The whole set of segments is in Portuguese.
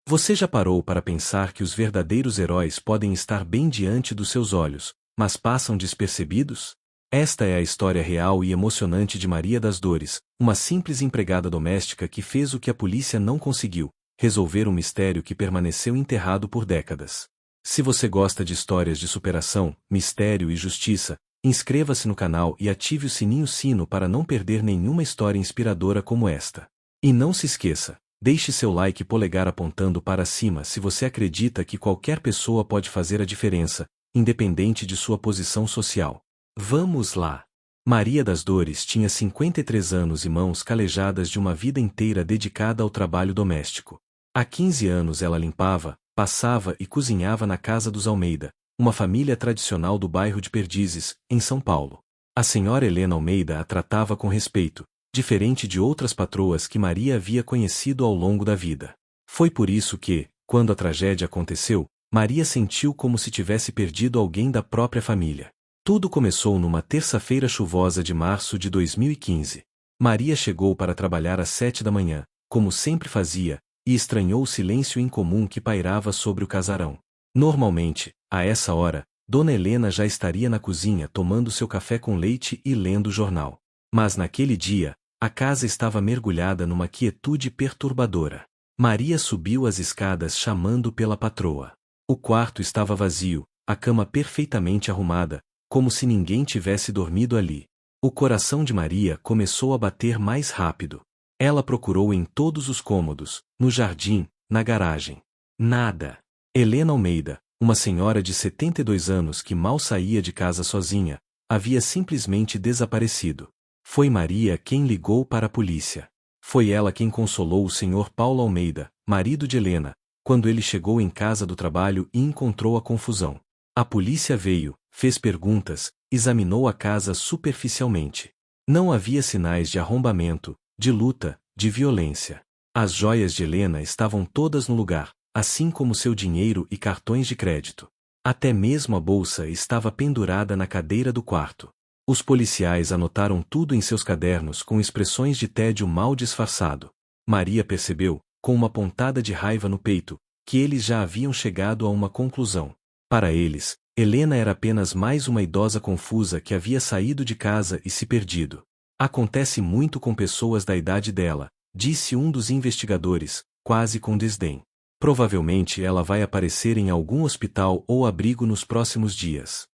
Você já parou para pensar que os verdadeiros heróis podem estar bem diante dos seus olhos, mas passam despercebidos? Esta é a história real e emocionante de Maria das Dores, uma simples empregada doméstica que fez o que a polícia não conseguiu: resolver um mistério que permaneceu enterrado por décadas. Se você gosta de histórias de superação, mistério e justiça, inscreva-se no canal e ative o sininho para não perder nenhuma história inspiradora como esta. E não se esqueça, deixe seu like e polegar apontando para cima se você acredita que qualquer pessoa pode fazer a diferença, independente de sua posição social. Vamos lá! Maria das Dores tinha 53 anos e mãos calejadas de uma vida inteira dedicada ao trabalho doméstico. Há 15 anos ela limpava, passava e cozinhava na casa dos Almeida, uma família tradicional do bairro de Perdizes, em São Paulo. A senhora Helena Almeida a tratava com respeito, diferente de outras patroas que Maria havia conhecido ao longo da vida. Foi por isso que, quando a tragédia aconteceu, Maria sentiu como se tivesse perdido alguém da própria família. Tudo começou numa terça-feira chuvosa de março de 2015. Maria chegou para trabalhar às 7 da manhã, como sempre fazia, e estranhou o silêncio incomum que pairava sobre o casarão. Normalmente, a essa hora, Dona Helena já estaria na cozinha tomando seu café com leite e lendo o jornal. Mas naquele dia, a casa estava mergulhada numa quietude perturbadora. Maria subiu as escadas chamando pela patroa. O quarto estava vazio, a cama perfeitamente arrumada, como se ninguém tivesse dormido ali. O coração de Maria começou a bater mais rápido. Ela procurou em todos os cômodos, no jardim, na garagem. Nada. Helena Almeida, uma senhora de 72 anos que mal saía de casa sozinha, havia simplesmente desaparecido. Foi Maria quem ligou para a polícia. Foi ela quem consolou o senhor Paulo Almeida, marido de Helena, quando ele chegou em casa do trabalho e encontrou a confusão. A polícia veio, fez perguntas, examinou a casa superficialmente. Não havia sinais de arrombamento, de luta, de violência. As joias de Helena estavam todas no lugar, assim como seu dinheiro e cartões de crédito. Até mesmo a bolsa estava pendurada na cadeira do quarto. Os policiais anotaram tudo em seus cadernos com expressões de tédio mal disfarçado. Maria percebeu, com uma pontada de raiva no peito, que eles já haviam chegado a uma conclusão. Para eles, Helena era apenas mais uma idosa confusa que havia saído de casa e se perdido. Acontece muito com pessoas da idade dela, disse um dos investigadores, quase com desdém. Provavelmente ela vai aparecer em algum hospital ou abrigo nos próximos dias.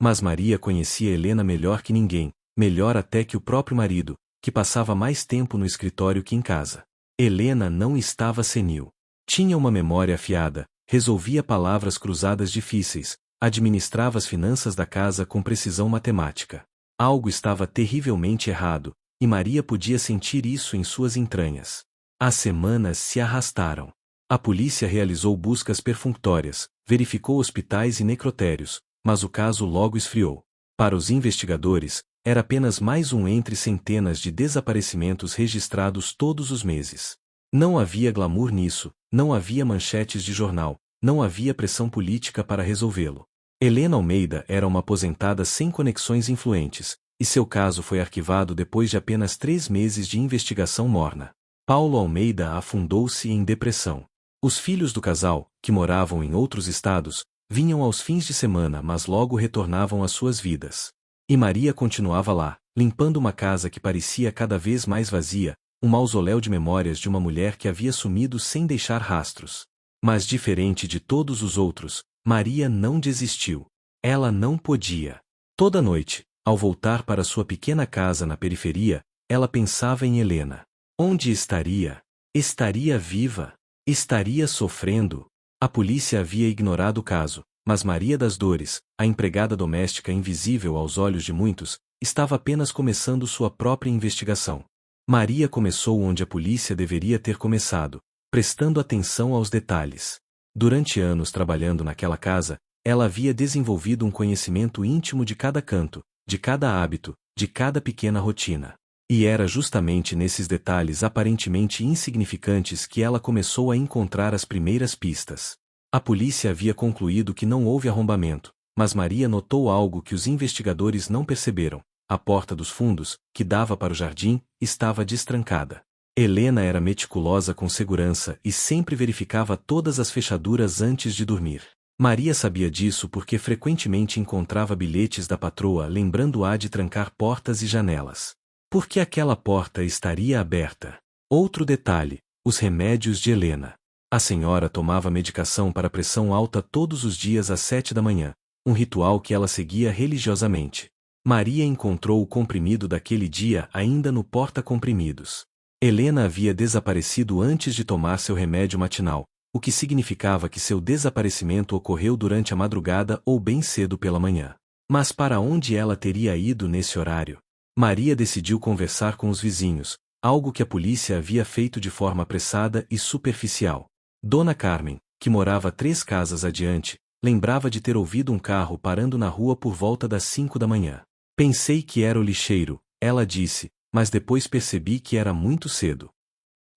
Mas Maria conhecia Helena melhor que ninguém, melhor até que o próprio marido, que passava mais tempo no escritório que em casa. Helena não estava senil. Tinha uma memória afiada, resolvia palavras cruzadas difíceis, administrava as finanças da casa com precisão matemática. Algo estava terrivelmente errado, e Maria podia sentir isso em suas entranhas. As semanas se arrastaram. A polícia realizou buscas perfunctórias, verificou hospitais e necrotérios, mas o caso logo esfriou. Para os investigadores, era apenas mais um entre centenas de desaparecimentos registrados todos os meses. Não havia glamour nisso, não havia manchetes de jornal, não havia pressão política para resolvê-lo. Helena Almeida era uma aposentada sem conexões influentes, e seu caso foi arquivado depois de apenas 3 meses de investigação morna. Paulo Almeida afundou-se em depressão. Os filhos do casal, que moravam em outros estados, vinham aos fins de semana mas logo retornavam às suas vidas. E Maria continuava lá, limpando uma casa que parecia cada vez mais vazia, um mausoléu de memórias de uma mulher que havia sumido sem deixar rastros. Mas diferente de todos os outros, Maria não desistiu. Ela não podia. Toda noite, ao voltar para sua pequena casa na periferia, ela pensava em Helena. Onde estaria? Estaria viva? Estaria sofrendo? A polícia havia ignorado o caso, mas Maria das Dores, a empregada doméstica invisível aos olhos de muitos, estava apenas começando sua própria investigação. Maria começou onde a polícia deveria ter começado, prestando atenção aos detalhes. Durante anos trabalhando naquela casa, ela havia desenvolvido um conhecimento íntimo de cada canto, de cada hábito, de cada pequena rotina. E era justamente nesses detalhes aparentemente insignificantes que ela começou a encontrar as primeiras pistas. A polícia havia concluído que não houve arrombamento, mas Maria notou algo que os investigadores não perceberam: a porta dos fundos, que dava para o jardim, estava destrancada. Helena era meticulosa com segurança e sempre verificava todas as fechaduras antes de dormir. Maria sabia disso porque frequentemente encontrava bilhetes da patroa lembrando-a de trancar portas e janelas. Por que aquela porta estaria aberta? Outro detalhe: os remédios de Helena. A senhora tomava medicação para pressão alta todos os dias às 7 da manhã, um ritual que ela seguia religiosamente. Maria encontrou o comprimido daquele dia ainda no porta-comprimidos. Helena havia desaparecido antes de tomar seu remédio matinal, o que significava que seu desaparecimento ocorreu durante a madrugada ou bem cedo pela manhã. Mas para onde ela teria ido nesse horário? Maria decidiu conversar com os vizinhos, algo que a polícia havia feito de forma apressada e superficial. Dona Carmen, que morava 3 casas adiante, lembrava de ter ouvido um carro parando na rua por volta das 5 da manhã. Pensei que era o lixeiro, ela disse, mas depois percebi que era muito cedo.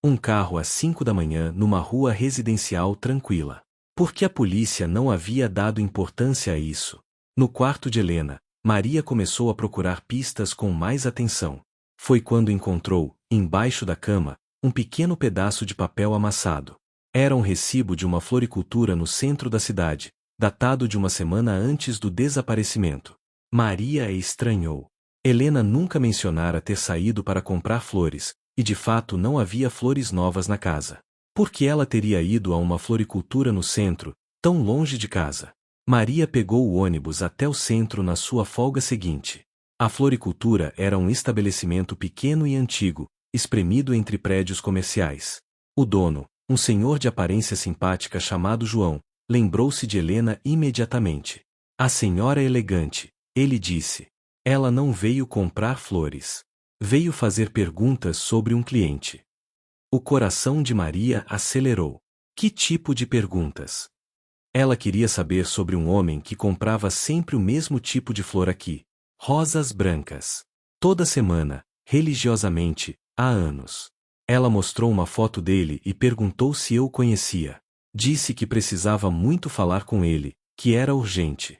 Um carro às 5 da manhã numa rua residencial tranquila. Por que a polícia não havia dado importância a isso? No quarto de Helena, Maria começou a procurar pistas com mais atenção. Foi quando encontrou, embaixo da cama, um pequeno pedaço de papel amassado. Era um recibo de uma floricultura no centro da cidade, datado de uma semana antes do desaparecimento. Maria estranhou. Helena nunca mencionara ter saído para comprar flores, e de fato não havia flores novas na casa. Por que ela teria ido a uma floricultura no centro, tão longe de casa? Maria pegou o ônibus até o centro na sua folga seguinte. A floricultura era um estabelecimento pequeno e antigo, espremido entre prédios comerciais. O dono, um senhor de aparência simpática chamado João, lembrou-se de Helena imediatamente. A senhora elegante, ele disse. Ela não veio comprar flores. Veio fazer perguntas sobre um cliente. O coração de Maria acelerou. Que tipo de perguntas? Ela queria saber sobre um homem que comprava sempre o mesmo tipo de flor aqui. Rosas brancas. Toda semana, religiosamente, há anos. Ela mostrou uma foto dele e perguntou se eu o conhecia. Disse que precisava muito falar com ele, que era urgente.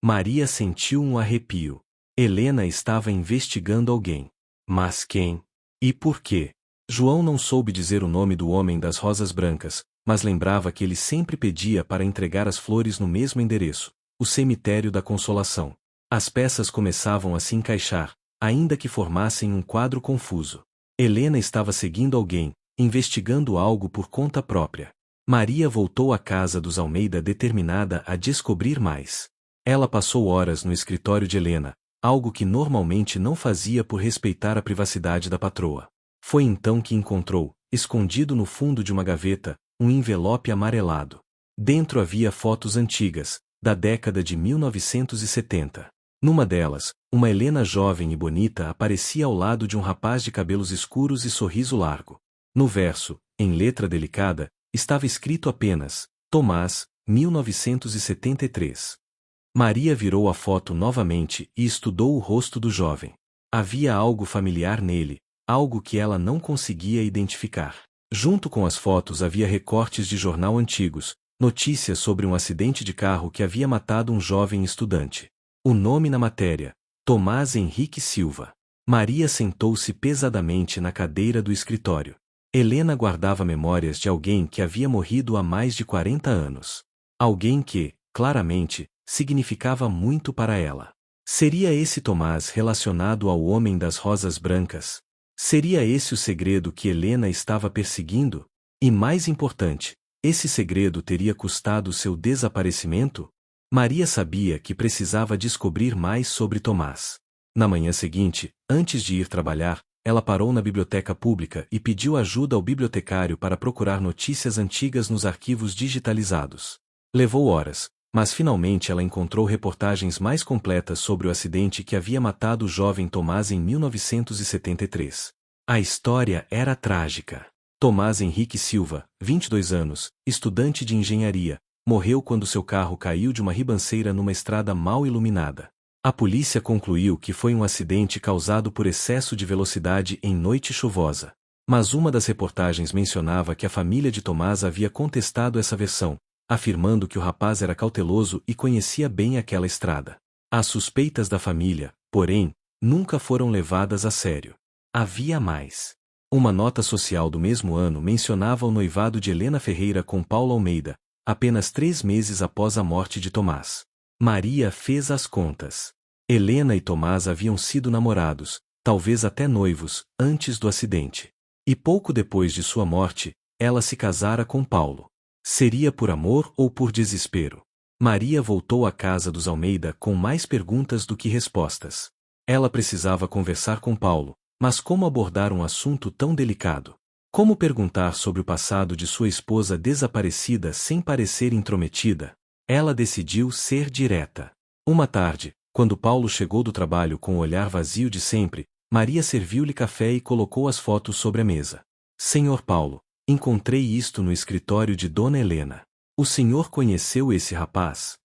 Maria sentiu um arrepio. Helena estava investigando alguém. Mas quem? E por quê? João não soube dizer o nome do homem das rosas brancas, mas lembrava que ele sempre pedia para entregar as flores no mesmo endereço, o cemitério da Consolação. As peças começavam a se encaixar, ainda que formassem um quadro confuso. Helena estava seguindo alguém, investigando algo por conta própria. Maria voltou à casa dos Almeida determinada a descobrir mais. Ela passou horas no escritório de Helena, algo que normalmente não fazia por respeitar a privacidade da patroa. Foi então que encontrou, escondido no fundo de uma gaveta, um envelope amarelado. Dentro havia fotos antigas, da década de 1970. Numa delas, uma Helena jovem e bonita aparecia ao lado de um rapaz de cabelos escuros e sorriso largo. No verso, em letra delicada, estava escrito apenas, Tomás, 1973. Maria virou a foto novamente e estudou o rosto do jovem. Havia algo familiar nele, algo que ela não conseguia identificar. Junto com as fotos havia recortes de jornal antigos, notícias sobre um acidente de carro que havia matado um jovem estudante. O nome na matéria: Tomás Henrique Silva. Maria sentou-se pesadamente na cadeira do escritório. Helena guardava memórias de alguém que havia morrido há mais de 40 anos. Alguém que, claramente, significava muito para ela. Seria esse Tomás relacionado ao homem das rosas brancas? Seria esse o segredo que Helena estava perseguindo? E mais importante, esse segredo teria custado seu desaparecimento? Maria sabia que precisava descobrir mais sobre Tomás. Na manhã seguinte, antes de ir trabalhar, ela parou na biblioteca pública e pediu ajuda ao bibliotecário para procurar notícias antigas nos arquivos digitalizados. Levou horas, mas finalmente ela encontrou reportagens mais completas sobre o acidente que havia matado o jovem Tomás em 1973. A história era trágica. Tomás Henrique Silva, 22 anos, estudante de engenharia, morreu quando seu carro caiu de uma ribanceira numa estrada mal iluminada. A polícia concluiu que foi um acidente causado por excesso de velocidade em noite chuvosa. Mas uma das reportagens mencionava que a família de Tomás havia contestado essa versão, afirmando que o rapaz era cauteloso e conhecia bem aquela estrada. As suspeitas da família, porém, nunca foram levadas a sério. Havia mais. Uma nota social do mesmo ano mencionava o noivado de Helena Ferreira com Paulo Almeida, apenas 3 meses após a morte de Tomás. Maria fez as contas. Helena e Tomás haviam sido namorados, talvez até noivos, antes do acidente. E pouco depois de sua morte, ela se casara com Paulo. Seria por amor ou por desespero? Maria voltou à casa dos Almeida com mais perguntas do que respostas. Ela precisava conversar com Paulo, mas como abordar um assunto tão delicado? Como perguntar sobre o passado de sua esposa desaparecida sem parecer intrometida? Ela decidiu ser direta. Uma tarde, quando Paulo chegou do trabalho com o olhar vazio de sempre, Maria serviu-lhe café e colocou as fotos sobre a mesa. Senhor Paulo, encontrei isto no escritório de Dona Helena. O senhor conheceu esse rapaz?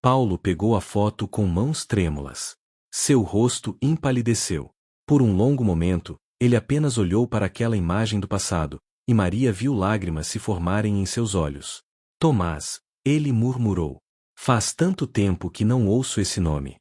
Paulo pegou a foto com mãos trêmulas. Seu rosto empalideceu. Por um longo momento, ele apenas olhou para aquela imagem do passado, e Maria viu lágrimas se formarem em seus olhos. Tomás, ele murmurou. Faz tanto tempo que não ouço esse nome.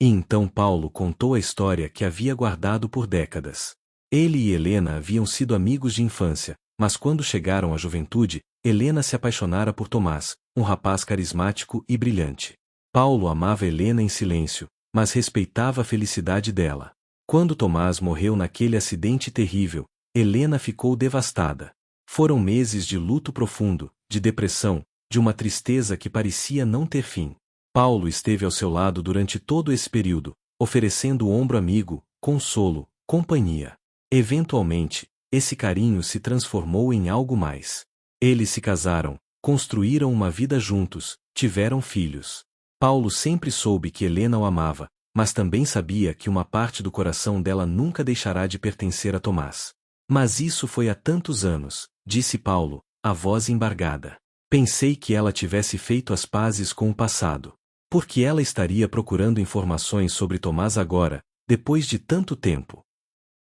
E então Paulo contou a história que havia guardado por décadas. Ele e Helena haviam sido amigos de infância, mas quando chegaram à juventude, Helena se apaixonara por Tomás, um rapaz carismático e brilhante. Paulo amava Helena em silêncio, mas respeitava a felicidade dela. Quando Tomás morreu naquele acidente terrível, Helena ficou devastada. Foram meses de luto profundo, de depressão, de uma tristeza que parecia não ter fim. Paulo esteve ao seu lado durante todo esse período, oferecendo o ombro amigo, consolo, companhia. Eventualmente, esse carinho se transformou em algo mais. Eles se casaram, construíram uma vida juntos, tiveram filhos. Paulo sempre soube que Helena o amava, mas também sabia que uma parte do coração dela nunca deixará de pertencer a Tomás. Mas isso foi há tantos anos, disse Paulo, a voz embargada. Pensei que ela tivesse feito as pazes com o passado. Por que ela estaria procurando informações sobre Tomás agora, depois de tanto tempo?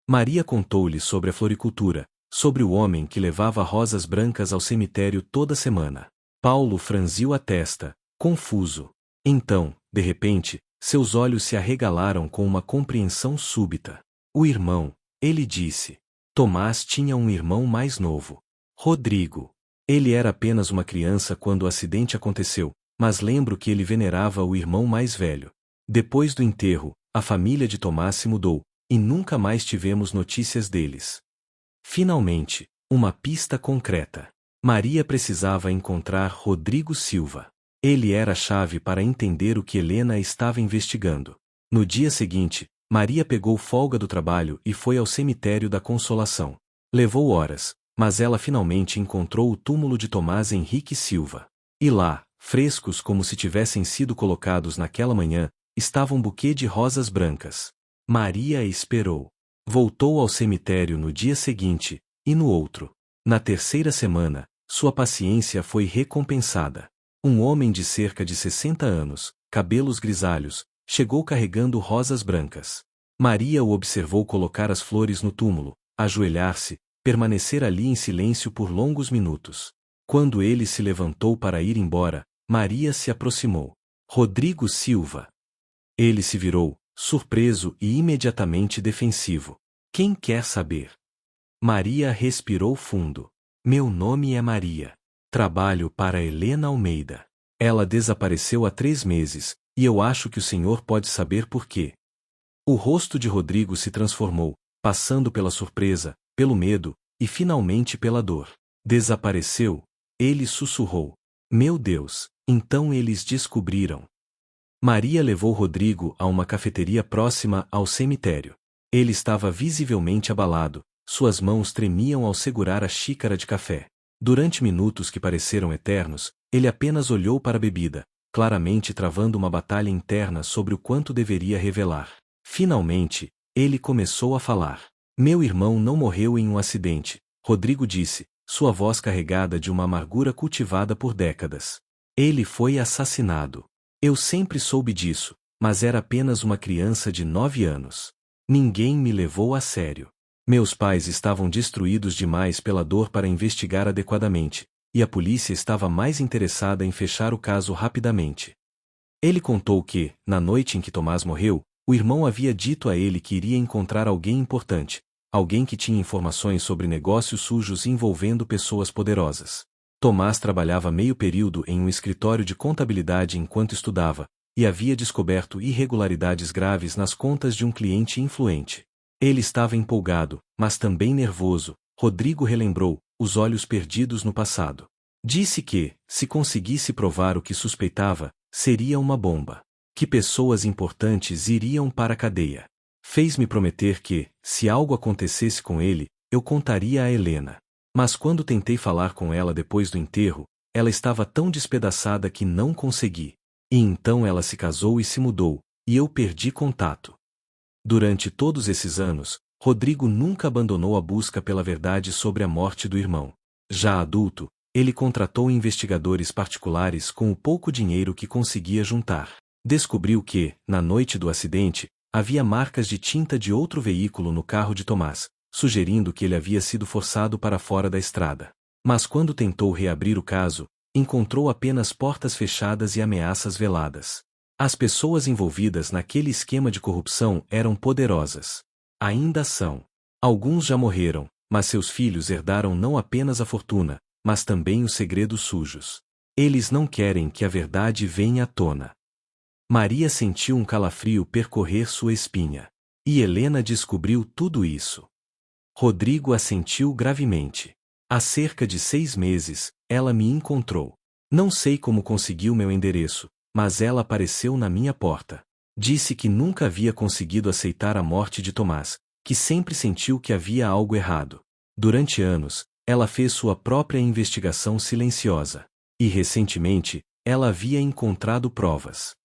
Maria contou-lhe sobre a floricultura, sobre o homem que levava rosas brancas ao cemitério toda semana. Paulo franziu a testa, confuso. Então, de repente, seus olhos se arregalaram com uma compreensão súbita. O irmão, ele disse. Tomás tinha um irmão mais novo. Rodrigo. Ele era apenas uma criança quando o acidente aconteceu, mas lembro que ele venerava o irmão mais velho. Depois do enterro, a família de Tomás se mudou, e nunca mais tivemos notícias deles. Finalmente, uma pista concreta. Maria precisava encontrar Rodrigo Silva. Ele era a chave para entender o que Helena estava investigando. No dia seguinte, Maria pegou folga do trabalho e foi ao cemitério da Consolação. Levou horas, mas ela finalmente encontrou o túmulo de Tomás Henrique Silva. E lá, frescos como se tivessem sido colocados naquela manhã, estava um buquê de rosas brancas. Maria esperou. Voltou ao cemitério no dia seguinte, e no outro. Na terceira semana, sua paciência foi recompensada. Um homem de cerca de 60 anos, cabelos grisalhos, chegou carregando rosas brancas. Maria o observou colocar as flores no túmulo, ajoelhar-se, permanecer ali em silêncio por longos minutos. Quando ele se levantou para ir embora, Maria se aproximou. Rodrigo Silva. Ele se virou, surpreso e imediatamente defensivo. Quem quer saber? Maria respirou fundo. Meu nome é Maria. Trabalho para Helena Almeida. Ela desapareceu há 3 meses, e eu acho que o senhor pode saber por quê. O rosto de Rodrigo se transformou, passando pela surpresa, pelo medo, e finalmente pela dor. Desapareceu? Ele sussurrou. Meu Deus, então eles descobriram. Maria levou Rodrigo a uma cafeteria próxima ao cemitério. Ele estava visivelmente abalado, suas mãos tremiam ao segurar a xícara de café. Durante minutos que pareceram eternos, ele apenas olhou para a bebida, claramente travando uma batalha interna sobre o quanto deveria revelar. Finalmente, ele começou a falar. Meu irmão não morreu em um acidente, Rodrigo disse, sua voz carregada de uma amargura cultivada por décadas. Ele foi assassinado. Eu sempre soube disso, mas era apenas uma criança de 9 anos. Ninguém me levou a sério. Meus pais estavam destruídos demais pela dor para investigar adequadamente, e a polícia estava mais interessada em fechar o caso rapidamente. Ele contou que, na noite em que Tomás morreu, o irmão havia dito a ele que iria encontrar alguém importante, alguém que tinha informações sobre negócios sujos envolvendo pessoas poderosas. Tomás trabalhava meio período em um escritório de contabilidade enquanto estudava, e havia descoberto irregularidades graves nas contas de um cliente influente. Ele estava empolgado, mas também nervoso. Rodrigo relembrou, os olhos perdidos no passado. Disse que, se conseguisse provar o que suspeitava, seria uma bomba. Que pessoas importantes iriam para a cadeia. Fez-me prometer que, se algo acontecesse com ele, eu contaria a Helena. Mas quando tentei falar com ela depois do enterro, ela estava tão despedaçada que não consegui. E então ela se casou e se mudou, e eu perdi contato. Durante todos esses anos, Rodrigo nunca abandonou a busca pela verdade sobre a morte do irmão. Já adulto, ele contratou investigadores particulares com o pouco dinheiro que conseguia juntar. Descobriu que, na noite do acidente, havia marcas de tinta de outro veículo no carro de Tomás, sugerindo que ele havia sido forçado para fora da estrada. Mas quando tentou reabrir o caso, encontrou apenas portas fechadas e ameaças veladas. As pessoas envolvidas naquele esquema de corrupção eram poderosas. Ainda são. Alguns já morreram, mas seus filhos herdaram não apenas a fortuna, mas também os segredos sujos. Eles não querem que a verdade venha à tona. Maria sentiu um calafrio percorrer sua espinha. E Helena descobriu tudo isso. Rodrigo assentiu gravemente. Há cerca de 6 meses, ela me encontrou. Não sei como conseguiu meu endereço, mas ela apareceu na minha porta. Disse que nunca havia conseguido aceitar a morte de Tomás, que sempre sentiu que havia algo errado. Durante anos, ela fez sua própria investigação silenciosa. E recentemente, ela havia encontrado provas.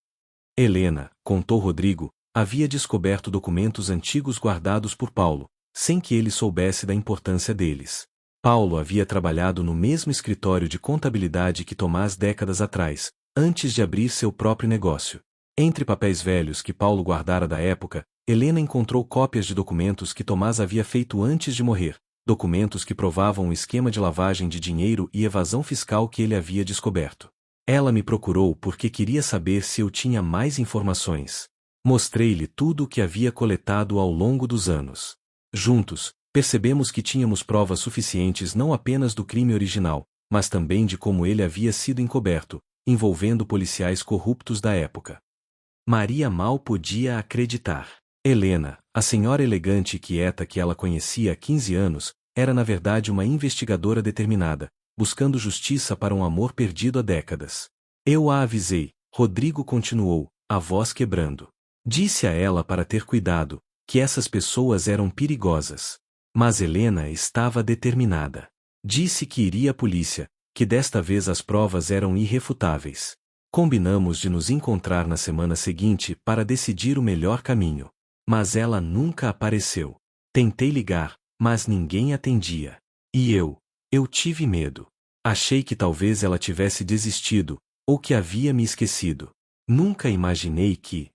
Helena, contou Rodrigo, havia descoberto documentos antigos guardados por Paulo, sem que ele soubesse da importância deles. Paulo havia trabalhado no mesmo escritório de contabilidade que Tomás décadas atrás, antes de abrir seu próprio negócio. Entre papéis velhos que Paulo guardara da época, Helena encontrou cópias de documentos que Tomás havia feito antes de morrer, documentos que provavam o esquema de lavagem de dinheiro e evasão fiscal que ele havia descoberto. Ela me procurou porque queria saber se eu tinha mais informações. Mostrei-lhe tudo o que havia coletado ao longo dos anos. Juntos, percebemos que tínhamos provas suficientes não apenas do crime original, mas também de como ele havia sido encoberto, envolvendo policiais corruptos da época. Maria mal podia acreditar. Helena, a senhora elegante e quieta que ela conhecia há 15 anos, era na verdade uma investigadora determinada, buscando justiça para um amor perdido há décadas. Eu a avisei, Rodrigo continuou, a voz quebrando. Disse a ela para ter cuidado, que essas pessoas eram perigosas. Mas Helena estava determinada. Disse que iria à polícia, que desta vez as provas eram irrefutáveis. Combinamos de nos encontrar na semana seguinte para decidir o melhor caminho. Mas ela nunca apareceu. Tentei ligar, mas ninguém atendia. E eu tive medo. Achei que talvez ela tivesse desistido, ou que havia me esquecido. Nunca imaginei que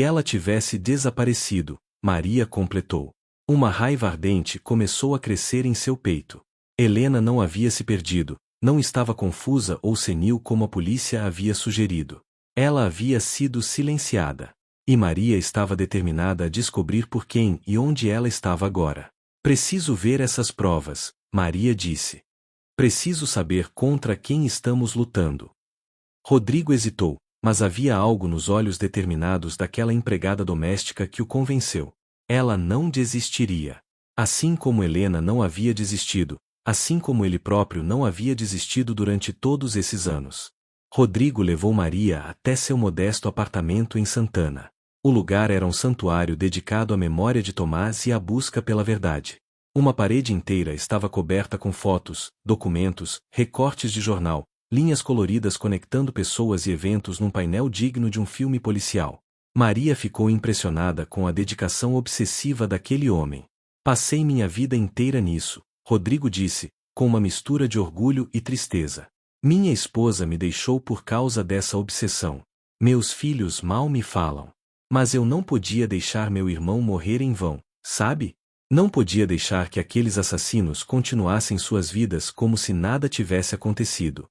ela tivesse desaparecido, Maria completou. Uma raiva ardente começou a crescer em seu peito. Helena não havia se perdido, não estava confusa ou senil como a polícia havia sugerido. Ela havia sido silenciada. E Maria estava determinada a descobrir por quem e onde ela estava agora. Preciso ver essas provas, Maria disse. Preciso saber contra quem estamos lutando. Rodrigo hesitou, mas havia algo nos olhos determinados daquela empregada doméstica que o convenceu. Ela não desistiria. Assim como Helena não havia desistido, assim como ele próprio não havia desistido durante todos esses anos. Rodrigo levou Maria até seu modesto apartamento em Santana. O lugar era um santuário dedicado à memória de Tomás e à busca pela verdade. Uma parede inteira estava coberta com fotos, documentos, recortes de jornal, linhas coloridas conectando pessoas e eventos num painel digno de um filme policial. Maria ficou impressionada com a dedicação obsessiva daquele homem. Passei minha vida inteira nisso, Rodrigo disse, com uma mistura de orgulho e tristeza. Minha esposa me deixou por causa dessa obsessão. Meus filhos mal me falam. Mas eu não podia deixar meu irmão morrer em vão, sabe? Não podia deixar que aqueles assassinos continuassem suas vidas como se nada tivesse acontecido.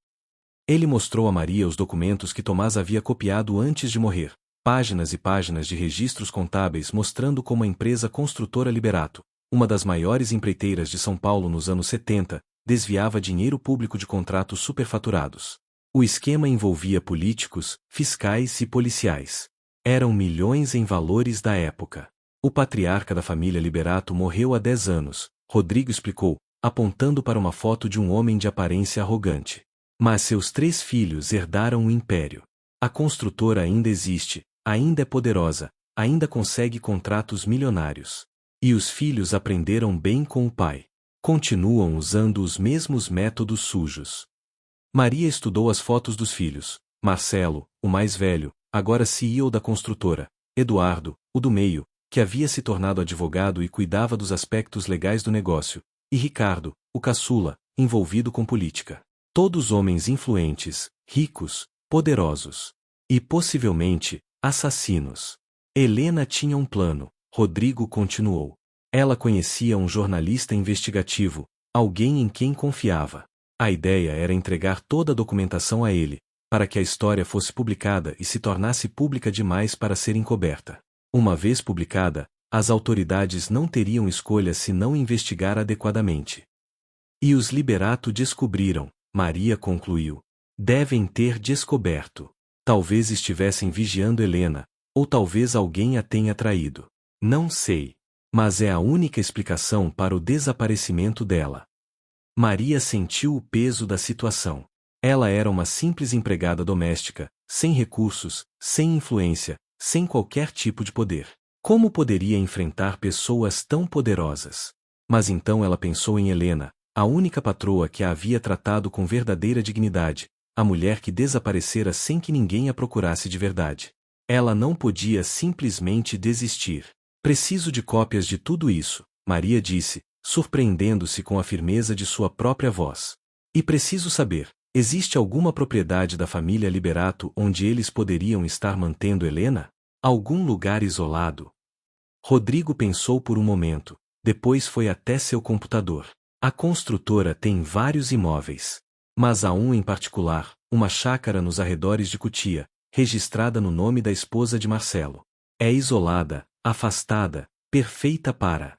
Ele mostrou a Maria os documentos que Tomás havia copiado antes de morrer, páginas e páginas de registros contábeis mostrando como a empresa construtora Liberato, uma das maiores empreiteiras de São Paulo nos anos 70, desviava dinheiro público de contratos superfaturados. O esquema envolvia políticos, fiscais e policiais. Eram milhões em valores da época. O patriarca da família Liberato morreu há 10 anos, Rodrigo explicou, apontando para uma foto de um homem de aparência arrogante. Mas seus 3 filhos herdaram o império. A construtora ainda existe, ainda é poderosa, ainda consegue contratos milionários. E os filhos aprenderam bem com o pai. Continuam usando os mesmos métodos sujos. Maria estudou as fotos dos filhos. Marcelo, o mais velho, agora CEO da construtora. Eduardo, o do meio, que havia se tornado advogado e cuidava dos aspectos legais do negócio. E Ricardo, o caçula, envolvido com política. Todos homens influentes, ricos, poderosos. E possivelmente, assassinos. Helena tinha um plano, Rodrigo continuou. Ela conhecia um jornalista investigativo, alguém em quem confiava. A ideia era entregar toda a documentação a ele, para que a história fosse publicada e se tornasse pública demais para ser encoberta. Uma vez publicada, as autoridades não teriam escolha senão investigar adequadamente. E os Liberato descobriram, Maria concluiu. Devem ter descoberto. Talvez estivessem vigiando Helena, ou talvez alguém a tenha traído. Não sei. Mas é a única explicação para o desaparecimento dela. Maria sentiu o peso da situação. Ela era uma simples empregada doméstica, sem recursos, sem influência, sem qualquer tipo de poder. Como poderia enfrentar pessoas tão poderosas? Mas então ela pensou em Helena, a única patroa que a havia tratado com verdadeira dignidade, a mulher que desaparecera sem que ninguém a procurasse de verdade. Ela não podia simplesmente desistir. Preciso de cópias de tudo isso, Maria disse, surpreendendo-se com a firmeza de sua própria voz. E preciso saber, existe alguma propriedade da família Liberato onde eles poderiam estar mantendo Helena? Algum lugar isolado? Rodrigo pensou por um momento, depois foi até seu computador. A construtora tem vários imóveis. Mas há um em particular, uma chácara nos arredores de Cotia, registrada no nome da esposa de Marcelo. É isolada, afastada, perfeita para.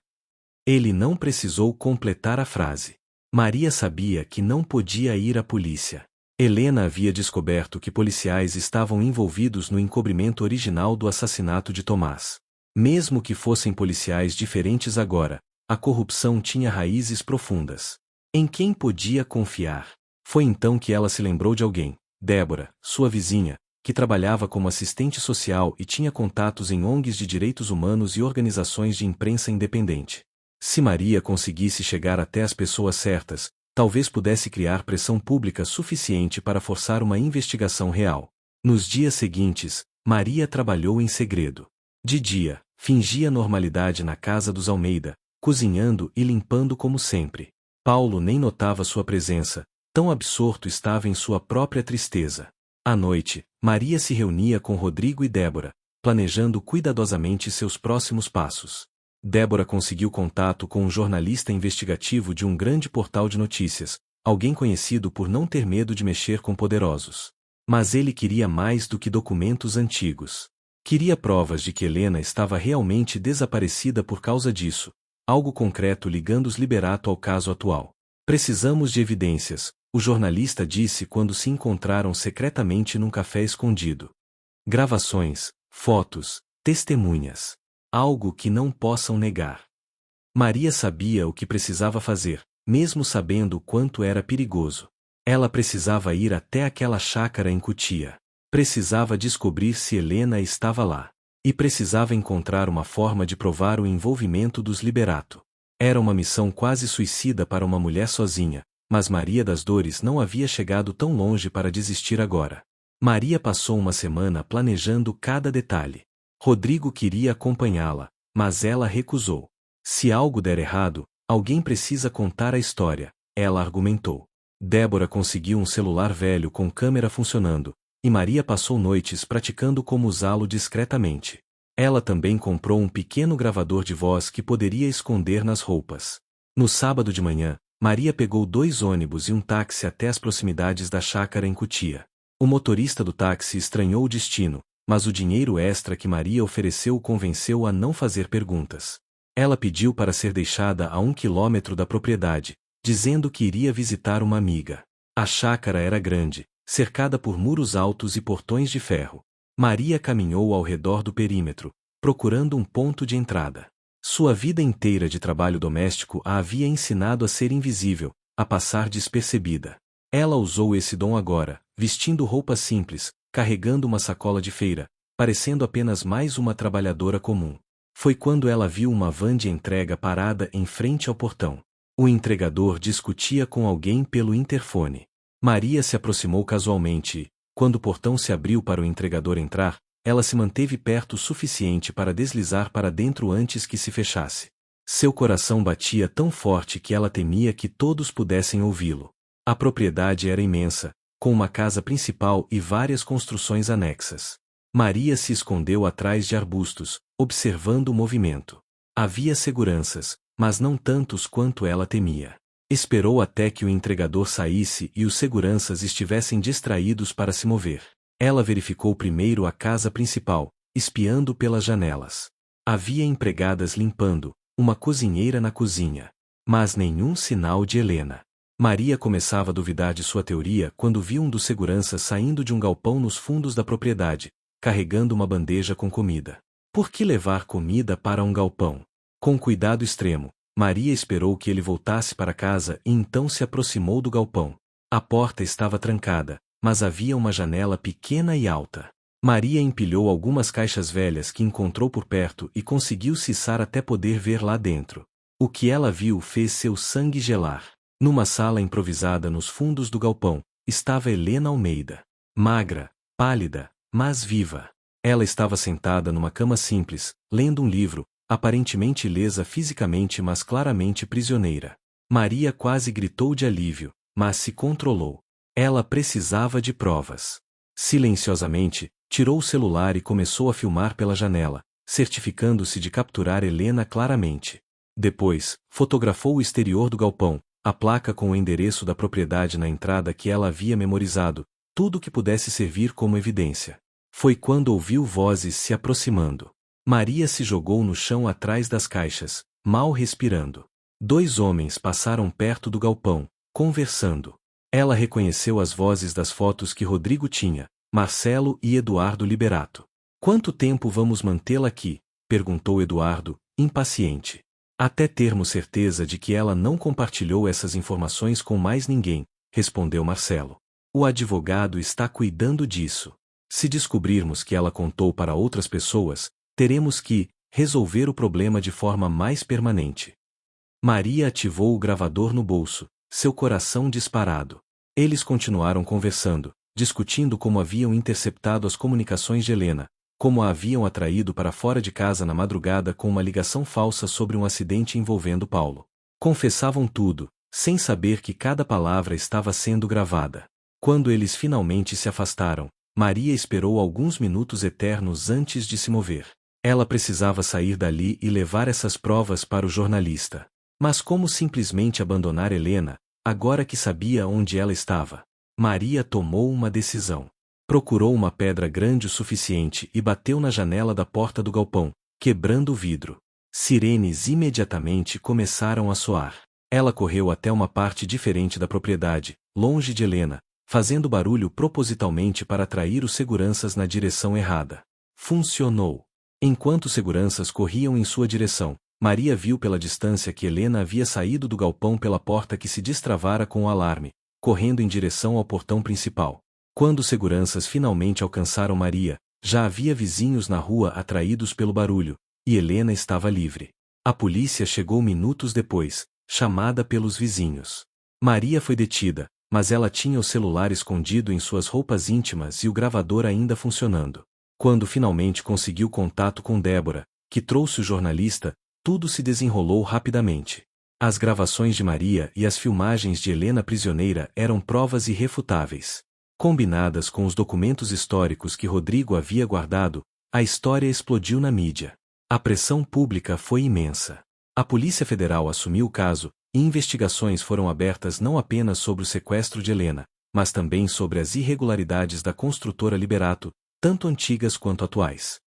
Ele não precisou completar a frase. Maria sabia que não podia ir à polícia. Helena havia descoberto que policiais estavam envolvidos no encobrimento original do assassinato de Tomás. Mesmo que fossem policiais diferentes agora, a corrupção tinha raízes profundas. Em quem podia confiar? Foi então que ela se lembrou de alguém, Débora, sua vizinha, que trabalhava como assistente social e tinha contatos em ONGs de direitos humanos e organizações de imprensa independente. Se Maria conseguisse chegar até as pessoas certas, talvez pudesse criar pressão pública suficiente para forçar uma investigação real. Nos dias seguintes, Maria trabalhou em segredo. De dia, fingia normalidade na casa dos Almeida, cozinhando e limpando como sempre. Paulo nem notava sua presença, tão absorto estava em sua própria tristeza. À noite, Maria se reunia com Rodrigo e Débora, planejando cuidadosamente seus próximos passos. Débora conseguiu contato com um jornalista investigativo de um grande portal de notícias, alguém conhecido por não ter medo de mexer com poderosos. Mas ele queria mais do que documentos antigos. Queria provas de que Helena estava realmente desaparecida por causa disso, algo concreto ligando os Liberato ao caso atual. Precisamos de evidências, o jornalista disse quando se encontraram secretamente num café escondido. Gravações, fotos, testemunhas. Algo que não possam negar. Maria sabia o que precisava fazer, mesmo sabendo o quanto era perigoso. Ela precisava ir até aquela chácara em Cotia. Precisava descobrir se Helena estava lá. E precisava encontrar uma forma de provar o envolvimento dos Liberato. Era uma missão quase suicida para uma mulher sozinha, mas Maria das Dores não havia chegado tão longe para desistir agora. Maria passou uma semana planejando cada detalhe. Rodrigo queria acompanhá-la, mas ela recusou. Se algo der errado, alguém precisa contar a história, ela argumentou. Débora conseguiu um celular velho com câmera funcionando, e Maria passou noites praticando como usá-lo discretamente. Ela também comprou um pequeno gravador de voz que poderia esconder nas roupas. No sábado de manhã, Maria pegou 2 ônibus e um táxi até as proximidades da chácara em Cotia. O motorista do táxi estranhou o destino, mas o dinheiro extra que Maria ofereceu o convenceu a não fazer perguntas. Ela pediu para ser deixada a 1 quilômetro da propriedade, dizendo que iria visitar uma amiga. A chácara era grande, cercada por muros altos e portões de ferro. Maria caminhou ao redor do perímetro, procurando um ponto de entrada. Sua vida inteira de trabalho doméstico a havia ensinado a ser invisível, a passar despercebida. Ela usou esse dom agora, vestindo roupas simples, carregando uma sacola de feira, parecendo apenas mais uma trabalhadora comum. Foi quando ela viu uma van de entrega parada em frente ao portão. O entregador discutia com alguém pelo interfone. Maria se aproximou casualmente e, quando o portão se abriu para o entregador entrar, ela se manteve perto o suficiente para deslizar para dentro antes que se fechasse. Seu coração batia tão forte que ela temia que todos pudessem ouvi-lo. A propriedade era imensa, com uma casa principal e várias construções anexas. Maria se escondeu atrás de arbustos, observando o movimento. Havia seguranças, mas não tantos quanto ela temia. Esperou até que o entregador saísse e os seguranças estivessem distraídos para se mover. Ela verificou primeiro a casa principal, espiando pelas janelas. Havia empregadas limpando, uma cozinheira na cozinha. Mas nenhum sinal de Helena. Maria começava a duvidar de sua teoria quando viu um dos seguranças saindo de um galpão nos fundos da propriedade, carregando uma bandeja com comida. Por que levar comida para um galpão? Com cuidado extremo, Maria esperou que ele voltasse para casa e então se aproximou do galpão. A porta estava trancada, mas havia uma janela pequena e alta. Maria empilhou algumas caixas velhas que encontrou por perto e conseguiu se içar até poder ver lá dentro. O que ela viu fez seu sangue gelar. Numa sala improvisada nos fundos do galpão, estava Helena Almeida. Magra, pálida, mas viva. Ela estava sentada numa cama simples, lendo um livro, aparentemente ilesa fisicamente mas claramente prisioneira. Maria quase gritou de alívio, mas se controlou. Ela precisava de provas. Silenciosamente, tirou o celular e começou a filmar pela janela, certificando-se de capturar Helena claramente. Depois, fotografou o exterior do galpão, a placa com o endereço da propriedade na entrada que ela havia memorizado, tudo que pudesse servir como evidência. Foi quando ouviu vozes se aproximando. Maria se jogou no chão atrás das caixas, mal respirando. 2 homens passaram perto do galpão, conversando. Ela reconheceu as vozes das fotos que Rodrigo tinha, Marcelo e Eduardo Liberato. Quanto tempo vamos mantê-la aqui? Perguntou Eduardo, impaciente. Até termos certeza de que ela não compartilhou essas informações com mais ninguém, respondeu Marcelo. O advogado está cuidando disso. Se descobrirmos que ela contou para outras pessoas, teremos que resolver o problema de forma mais permanente. Maria ativou o gravador no bolso, seu coração disparado. Eles continuaram conversando, discutindo como haviam interceptado as comunicações de Helena, como a haviam atraído para fora de casa na madrugada com uma ligação falsa sobre um acidente envolvendo Paulo. Confessavam tudo, sem saber que cada palavra estava sendo gravada. Quando eles finalmente se afastaram, Maria esperou alguns minutos eternos antes de se mover. Ela precisava sair dali e levar essas provas para o jornalista. Mas como simplesmente abandonar Helena, agora que sabia onde ela estava? Maria tomou uma decisão. Procurou uma pedra grande o suficiente e bateu na janela da porta do galpão, quebrando o vidro. Sirenes imediatamente começaram a soar. Ela correu até uma parte diferente da propriedade, longe de Helena, fazendo barulho propositalmente para atrair os seguranças na direção errada. Funcionou. Enquanto os seguranças corriam em sua direção, Maria viu pela distância que Helena havia saído do galpão pela porta que se destravara com o alarme, correndo em direção ao portão principal. Quando os seguranças finalmente alcançaram Maria, já havia vizinhos na rua atraídos pelo barulho, e Helena estava livre. A polícia chegou minutos depois, chamada pelos vizinhos. Maria foi detida, mas ela tinha o celular escondido em suas roupas íntimas e o gravador ainda funcionando. Quando finalmente conseguiu contato com Débora, que trouxe o jornalista, tudo se desenrolou rapidamente. As gravações de Maria e as filmagens de Helena prisioneira eram provas irrefutáveis. Combinadas com os documentos históricos que Rodrigo havia guardado, a história explodiu na mídia. A pressão pública foi imensa. A Polícia Federal assumiu o caso, e investigações foram abertas não apenas sobre o sequestro de Helena, mas também sobre as irregularidades da construtora Liberato, tanto antigas quanto atuais.